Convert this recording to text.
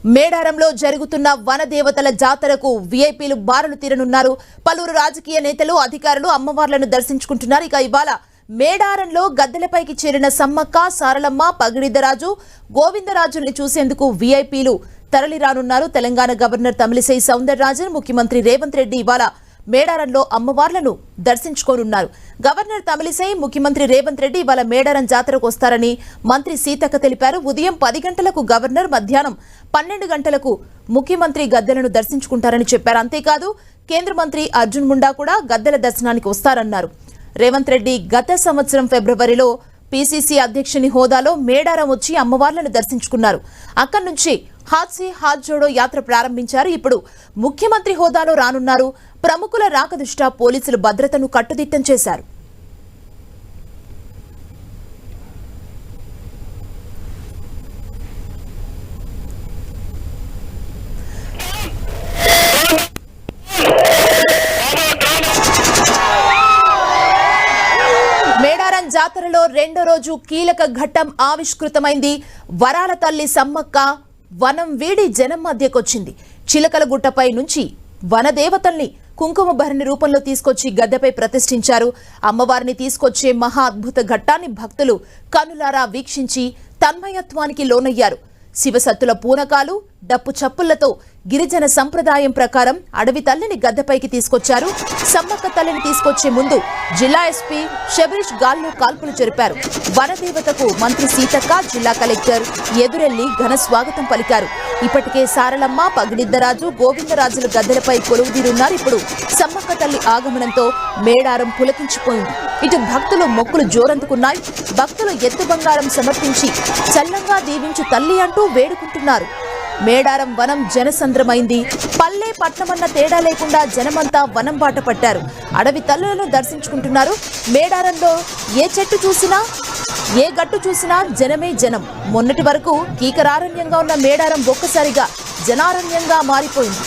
మేడారంలో జరుగుతున్న వనదేవతల జాతరకు వీఐపీలు బారులు తీరనున్నారు. పలువురు రాజకీయ నేతలు, అధికారులు అమ్మవార్లను దర్శించుకుంటున్నారు. ఇక ఇవాళ మేడారంలో గద్దెలపైకి చేరిన సమ్మక్క, సారలమ్మ, పగిడిద్దరాజు, గోవిందరాజుల్ని చూసేందుకు వీఐపీలు తరలిరానున్నారు. తెలంగాణ గవర్నర్ తమిళిసై సౌందరరాజన్, ముఖ్యమంత్రి రేవంత్ రెడ్డి ఇవాళ మేడారంలో అమ్మవార్లను దర్శించుకోనున్నారు. గవర్నర్ తమిళిసై, ముఖ్యమంత్రి రేవంత్ రెడ్డి ఇవాళ మేడారం జాతరకు వస్తారని మంత్రి సీతక్క తెలిపారు. ఉదయం 10 గంటలకు గవర్నర్, మధ్యాహ్నం 12 గంటలకు ముఖ్యమంత్రి గద్దెలను దర్శించుకుంటారని చెప్పారు. అంతేకాదు కేంద్ర మంత్రి అర్జున్ ముండా కూడా గద్దెల దర్శనానికి వస్తారన్నారు. రేవంత్ రెడ్డి గత సంవత్సరం ఫిబ్రవరిలో పీసీసీ అధ్యక్షుని హోదాలో మేడారం వచ్చి అమ్మవార్లను దర్శించుకున్నారు. అక్కడి నుంచి హాత్ సే హాత్ జోడో యాత్ర ప్రారంభించారు. ఇప్పుడు ముఖ్యమంత్రి హోదాలో రానున్నారు. ప్రముఖుల రాక దృష్ట్యా పోలీసులు భద్రతను కట్టుదిట్టం చేశారు. మేడారం జాతరలో రెండో రోజు కీలక ఘట్టం ఆవిష్కృతమైంది. వరాల తల్లి సమ్మక్క వనం వీడి జనం మధ్యకొచ్చింది. చిలకల గుట్టపై నుంచి వనదేవతల్ని కుంకుమ భరణి రూపంలో తీసుకొచ్చి గద్దెపై ప్రతిష్ఠించారు. అమ్మవారిని తీసుకొచ్చే మహా అద్భుత ఘట్టాన్ని భక్తులు కనులారా వీక్షించి తన్మయత్వానికి లోనయ్యారు. శివసత్తుల పూనకాలు, డప్పు చప్పుళ్లతో గిరిజన సంప్రదాయం ప్రకారం అడవి తల్లిని గద్దెపైకి తీసుకొచ్చారు. సమ్మక్క తల్లిని తీసుకొచ్చే ముందు జిల్లా ఎస్పీ శబరీష్ గాల్లో కాల్పులు జరిపారు. వనదేవతకు మంత్రి సీతక్క, జిల్లా కలెక్టర్ ఎదురెళ్లి ఘన స్వాగతం పలికారు. ఇప్పటికే సారలమ్మ, పగిడిద్దరాజు, గోవిందరాజులు గద్దెలపై కొలువుదీరున్నారు. ఇప్పుడు సమ్మక్క తల్లి ఆగమనంతో మేడారం పులకించిపోయింది. ఇటు భక్తులు మొక్కులు జోరందుకున్నాయి. భక్తులు ఎత్తు బంగారం సమర్పించి చల్లంగా దీవించు తల్లి అంటూ వేడుకుంటున్నారు. మేడారం వనం జనసంద్రమైంది. పల్లె పట్నమన్న తేడా లేకుండా జనమంతా వనం బాట పట్టారు. అడవి తల్లులను దర్శించుకుంటున్నారు. మేడారంలో ఏ చెట్టు చూసినా, ఏ గట్టు చూసినా జనమే జనం. మొన్నటి వరకు కీకరారణ్యంగా ఉన్న మేడారం ఒక్కసారిగా జనారణ్యంగా మారిపోయింది.